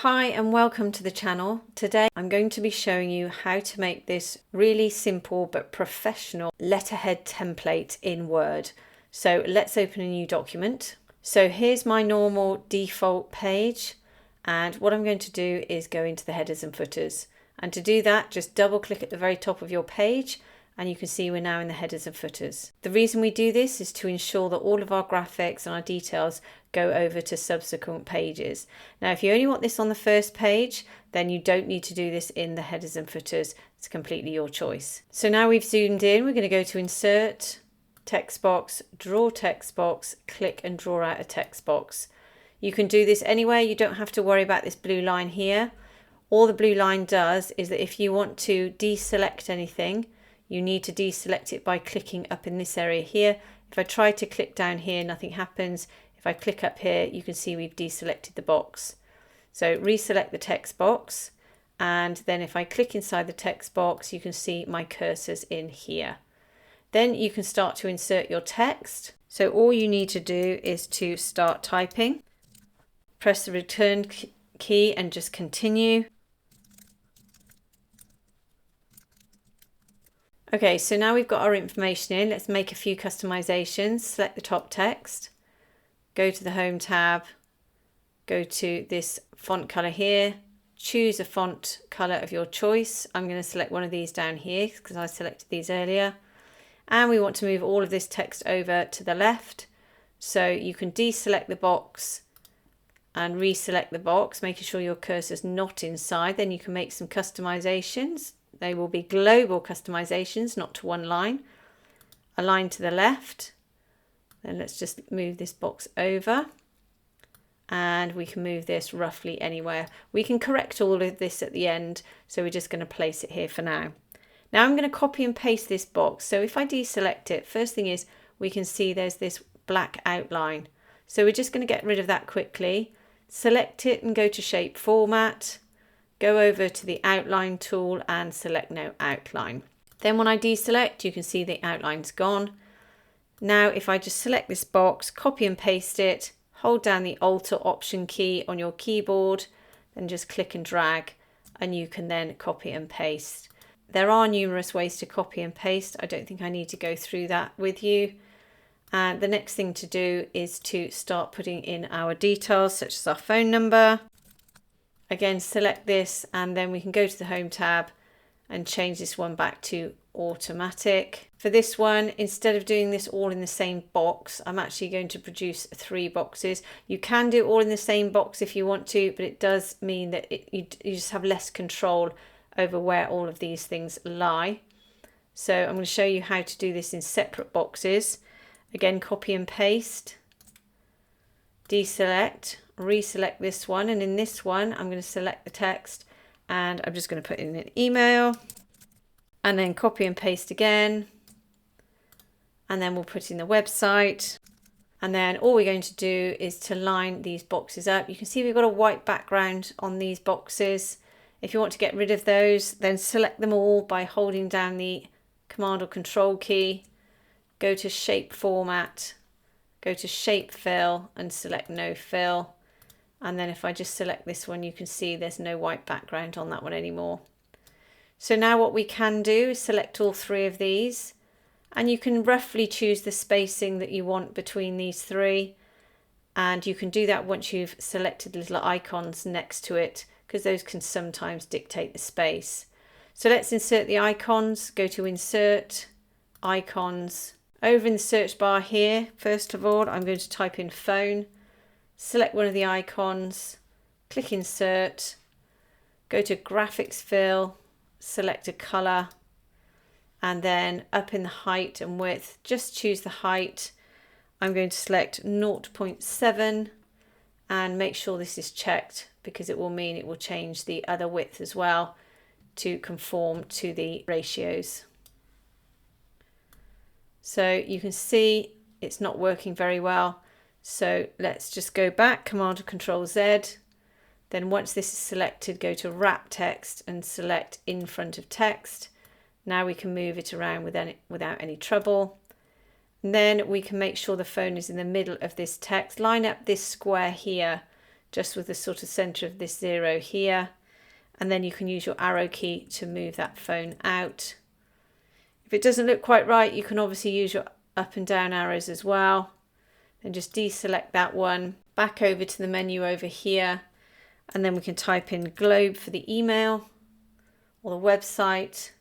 Hi and welcome to the channel. Today I'm going to be showing you how to make this really simple but professional letterhead template in Word. So let's open a new document. So here's my normal default page, and what I'm going to do is go into the headers and footers. And to do that, just double click at the very top of your page and you can see we're now in the headers and footers. The reason we do this is to ensure that all of our graphics and our details go over to subsequent pages. Now, if you only want this on the first page, then you don't need to do this in the headers and footers. It's completely your choice. So now we've zoomed in, we're going to go to Insert, Text Box, Draw Text Box, click and draw out a text box. You can do this anywhere. You don't have to worry about this blue line here. All the blue line does is that if you want to deselect anything, you need to deselect it by clicking up in this area here. If I try to click down here, nothing happens. If I click up here, you can see we've deselected the box. So reselect the text box, and then if I click inside the text box, you can see my cursor's in here. Then you can start to insert your text. So all you need to do is to start typing. Press the return key and just continue. Okay, so now we've got our information in. Let's make a few customizations. Select the top text, go to the Home tab, go to this font color here, choose a font color of your choice. I'm going to select one of these down here because I selected these earlier. And we want to move all of this text over to the left. So you can deselect the box and reselect the box, making sure your cursor's not inside. Then you can make some customizations. They will be global customizations, not to one line. A line to the left. Then let's just move this box over. And we can move this roughly anywhere. We can correct all of this at the end, so we're just going to place it here for now. Now I'm going to copy and paste this box. So if I deselect it, first thing is we can see there's this black outline. So we're just going to get rid of that quickly. Select it and go to Shape Format. Go over to the outline tool and select no outline. Then when I deselect, you can see the outline's gone. Now if I just select this box, copy and paste it, hold down the Alt or Option key on your keyboard, then just click and drag, and you can then copy and paste. There are numerous ways to copy and paste. I don't think I need to go through that with you. And the next thing to do is to start putting in our details, such as our phone number. Again, select this, and then we can go to the Home tab and change this one back to automatic. For this one, instead of doing this all in the same box, I'm actually going to produce 3 boxes. You can do it all in the same box if you want to, but it does mean that you just have less control over where all of these things lie. So I'm going to show you how to do this in separate boxes. Again, copy and paste, deselect, reselect this one, and in this one I'm going to select the text and I'm just going to put in an email, and then copy and paste again, and then we'll put in the website, and then all we're going to do is to line these boxes up. You can see we've got a white background on these boxes. If you want to get rid of those, then select them all by holding down the Command or Control key, go to Shape Format, go to Shape Fill and select No Fill. And then if I just select this one, you can see there's no white background on that one anymore. So now what we can do is select all 3 of these, and you can roughly choose the spacing that you want between these 3. And you can do that once you've selected the little icons next to it, because those can sometimes dictate the space. So let's insert the icons. Go to Insert, Icons. Over in the search bar here, first of all, I'm going to type in phone. Select one of the icons, click Insert, go to Graphics Fill, select a color, and then up in the height and width, just choose the height. I'm going to select 0.7 and make sure this is checked, because it will mean it will change the other width as well to conform to the ratios. So you can see it's not working very well. So let's just go back, Command or Control Z. Then once this is selected, go to Wrap Text and select In Front of Text. Now we can move it around without any trouble. And then we can make sure the phone is in the middle of this text. Line up this square here just with the sort of center of this 0 here. And then you can use your arrow key to move that phone out. If it doesn't look quite right, you can obviously use your up and down arrows as well. Then just deselect that one, back over to the menu over here, and then we can type in globe for the email or the website.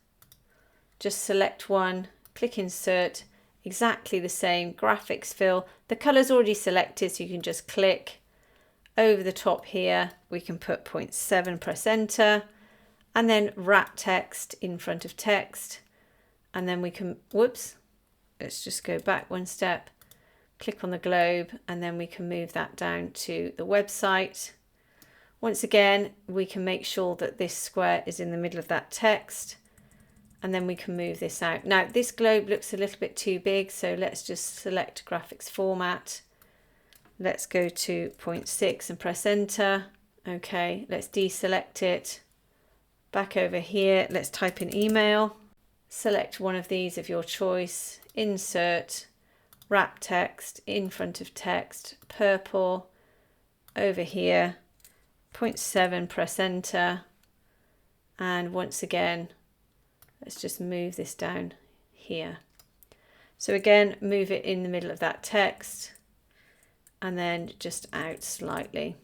Just select one, click insert, exactly the same, graphics fill. The color's already selected, so you can just click over the top here. We can put 0.7, press enter, and then wrap text in front of text. And then we can, whoops, let's just go back one step, click on the globe, and then we can move that down to the website. Once again, we can make sure that this square is in the middle of that text, and then we can move this out. Now this globe looks a little bit too big, so let's just select graphics format. Let's go to 0.6 and press enter. Okay, let's deselect it. Back over here, let's type in email. Select one of these of your choice, insert, wrap text in front of text, purple, over here, 0.7, press enter, and once again, let's just move this down here. So again, move it in the middle of that text, and then just out slightly.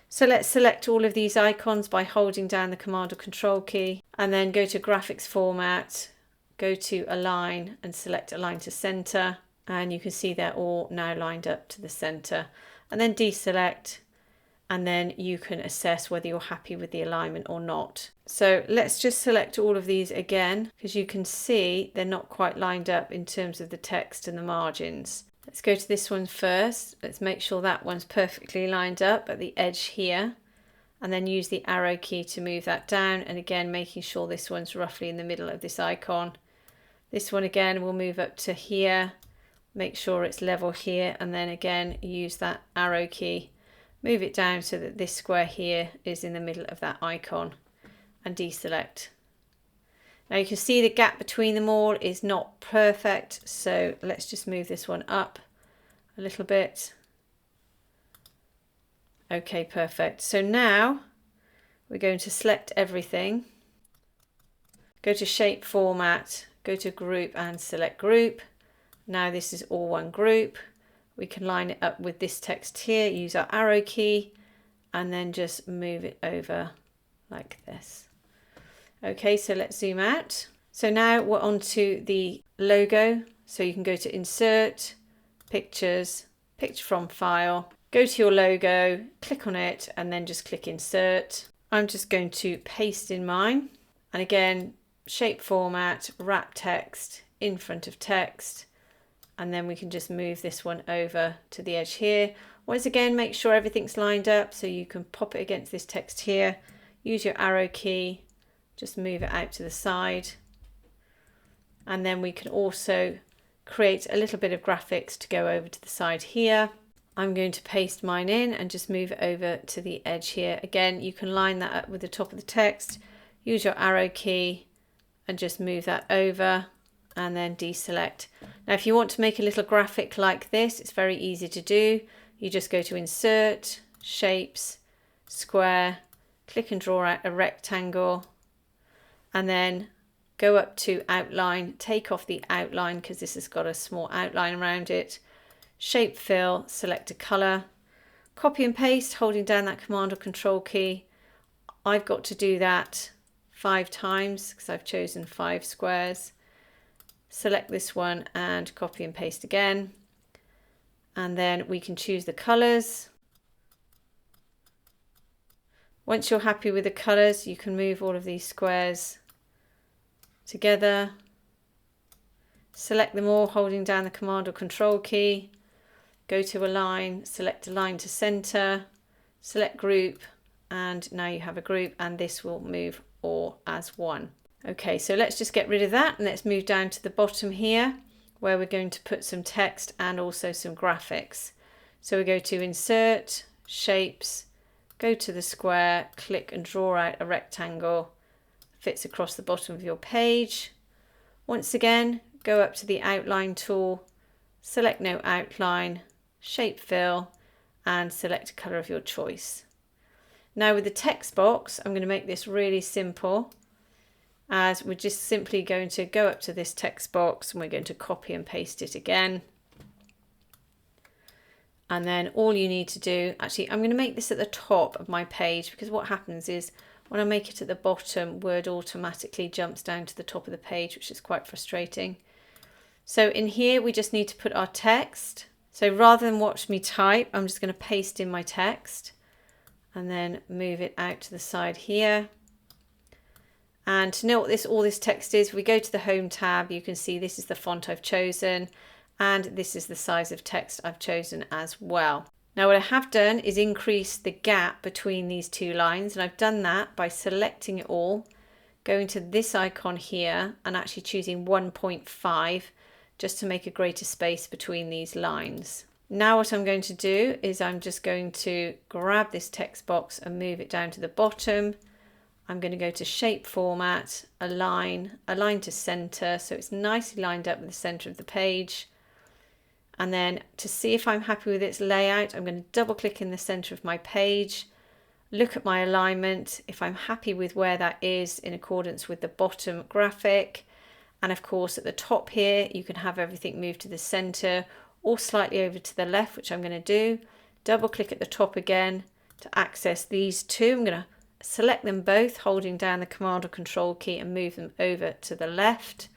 So let's select all of these icons by holding down the Command or Control key, and then go to Graphics Format, go to Align and select Align to Center, and you can see they're all now lined up to the center. And then deselect, and then you can assess whether you're happy with the alignment or not. So let's just select all of these again, because you can see they're not quite lined up in terms of the text and the margins. Let's go to this one first. Let's make sure that one's perfectly lined up at the edge here, and then use the arrow key to move that down, and again making sure this one's roughly in the middle of this icon. This one again will move up to here, make sure it's level here, and then again use that arrow key, move it down so that this square here is in the middle of that icon, and deselect. Now you can see the gap between them all is not perfect, so let's just move this one up a little bit. Okay, perfect. So now we're going to select everything, go to shape format, go to group and select group. Now this is all one group. We can line it up with this text here, use our arrow key, and then just move it over like this. Okay, so let's zoom out. So now we're on to the logo. So you can go to Insert, Pictures, Picture from File, go to your logo, click on it, and then just click Insert. I'm just going to paste in mine. And again, shape format, wrap text in front of text. And then we can just move this one over to the edge here. Once again, make sure everything's lined up so you can pop it against this text here. Use your arrow key, just move it out to the side. And then we can also create a little bit of graphics to go over to the side here. I'm going to paste mine in and just move it over to the edge here. Again, you can line that up with the top of the text, use your arrow key and just move that over and then deselect. Now, if you want to make a little graphic like this, it's very easy to do. You just go to Insert, Shapes, Square, click and draw out a rectangle, and then go up to Outline, take off the outline because this has got a small outline around it. Shape Fill, select a color, copy and paste, holding down that Command or Control key. I've got to do that 5 times because I've chosen 5 squares. Select this one and copy and paste again. And then we can choose the colors. Once you're happy with the colors, you can move all of these squares together. Select them all, holding down the Command or Control key. Go to Align, select Align to Center, select Group, and now you have a group, and this will move all as one. Okay, so let's just get rid of that, and let's move down to the bottom here, where we're going to put some text and also some graphics. So we go to Insert, Shapes, go to the square, click and draw out a rectangle, fits across the bottom of your page. Once again, go up to the Outline tool, select No Outline, Shape Fill, and select a color of your choice. Now with the text box, I'm going to make this really simple, as we're just simply going to go up to this text box and we're going to copy and paste it again. And then all you need to do, actually, I'm going to make this at the top of my page, because what happens is when I make it at the bottom, Word automatically jumps down to the top of the page, which is quite frustrating. So in here, we just need to put our text. So rather than watch me type, I'm just going to paste in my text and then move it out to the side here. And to know what all this text is, we go to the Home tab, you can see this is the font I've chosen, and this is the size of text I've chosen as well. Now what I have done is increase the gap between these two lines, and I've done that by selecting it all, going to this icon here and actually choosing 1.5 just to make a greater space between these lines. Now what I'm going to do is I'm just going to grab this text box and move it down to the bottom. I'm going to go to Shape Format, Align to Center, so it's nicely lined up with the center of the page. And then to see if I'm happy with its layout, I'm going to double click in the center of my page, look at my alignment, if I'm happy with where that is in accordance with the bottom graphic. And of course at the top here, you can have everything move to the center or slightly over to the left, which I'm going to do. Double click at the top again to access these two. I'm going to select them both, holding down the Command or Control key, and move them over to the left.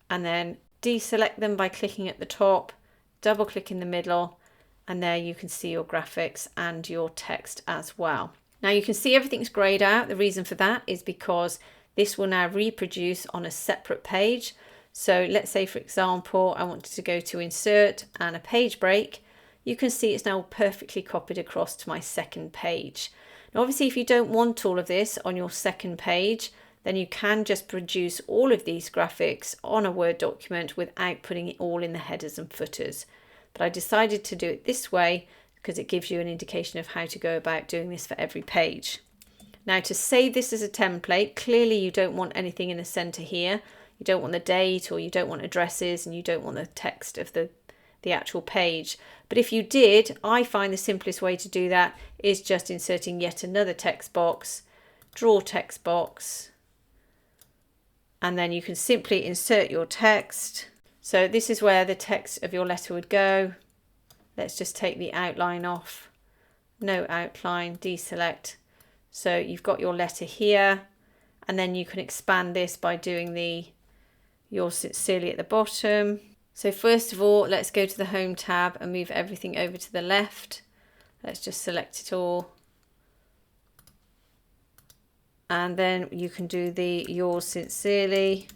And then deselect them by clicking at the top, double click in the middle, and there you can see your graphics and your text as well. Now you can see everything's grayed out. The reason for that is because this will now reproduce on a separate page. So let's say, for example, I wanted to go to Insert and a page break. You can see it's now perfectly copied across to my second page. Now obviously if you don't want all of this on your second page, then you can just produce all of these graphics on a Word document without putting it all in the headers and footers. But I decided to do it this way because it gives you an indication of how to go about doing this for every page. Now to save this as a template, clearly you don't want anything in the center here. You don't want the date, or you don't want addresses, and you don't want the text of the actual page. But if you did, I find the simplest way to do that is just inserting yet another text box, draw text box, and then you can simply insert your text. So this is where the text of your letter would go. Let's just take the outline off. No outline, deselect. So you've got your letter here, and then you can expand this by doing the yours sincerely at the bottom. So first of all, let's go to the Home tab and move everything over to the left. Let's just select it all. And then you can do the yours sincerely.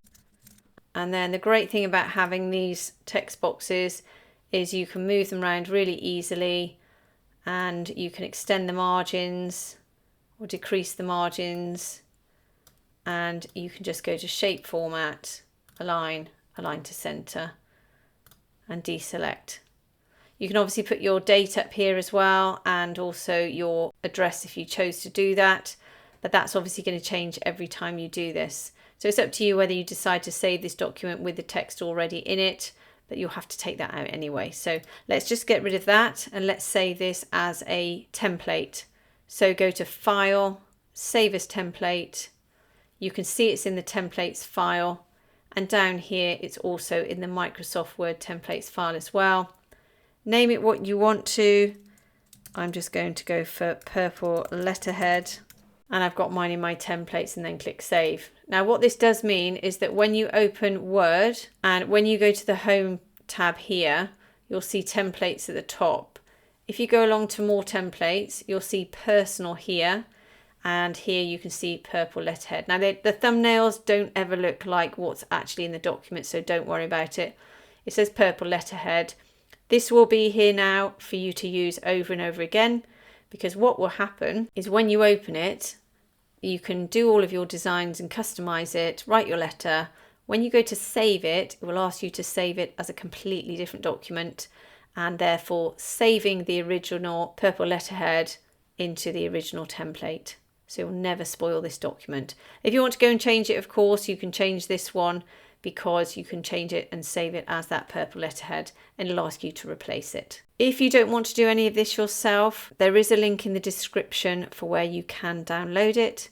And then the great thing about having these text boxes is you can move them around really easily, and you can extend the margins or decrease the margins, and you can just go to Shape Format, Align to Center, and deselect. You can obviously put your date up here as well, and also your address if you chose to do that, but that's obviously going to change every time you do this. So it's up to you whether you decide to save this document with the text already in it, but you'll have to take that out anyway. So let's just get rid of that, and let's save this as a template. So go to File, Save as Template. You can see it's in the Templates file, and down here it's also in the Microsoft Word Templates file as well. Name it what you want to. I'm just going to go for Purple Letterhead, and I've got mine in my templates, and then click Save. Now what this does mean is that when you open Word and when you go to the Home tab here, you'll see Templates at the top. If you go along to More Templates, you'll see Personal here, and here you can see Purple Letterhead. Now the thumbnails don't ever look like what's actually in the document, so don't worry about it. It says Purple Letterhead. This will be here now for you to use over and over again, because what will happen is when you open it, you can do all of your designs and customize it, write your letter. When you go to save it, it will ask you to save it as a completely different document, and therefore saving the original Purple Letterhead into the original template. So you'll never spoil this document. If you want to go and change it, of course, you can change this one, because you can change it and save it as that purple letterhead, and it'll ask you to replace it. If you don't want to do any of this yourself, there is a link in the description for where you can download it.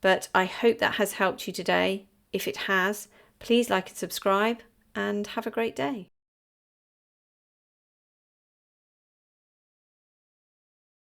But I hope that has helped you today. If it has, please like and subscribe, and have a great day.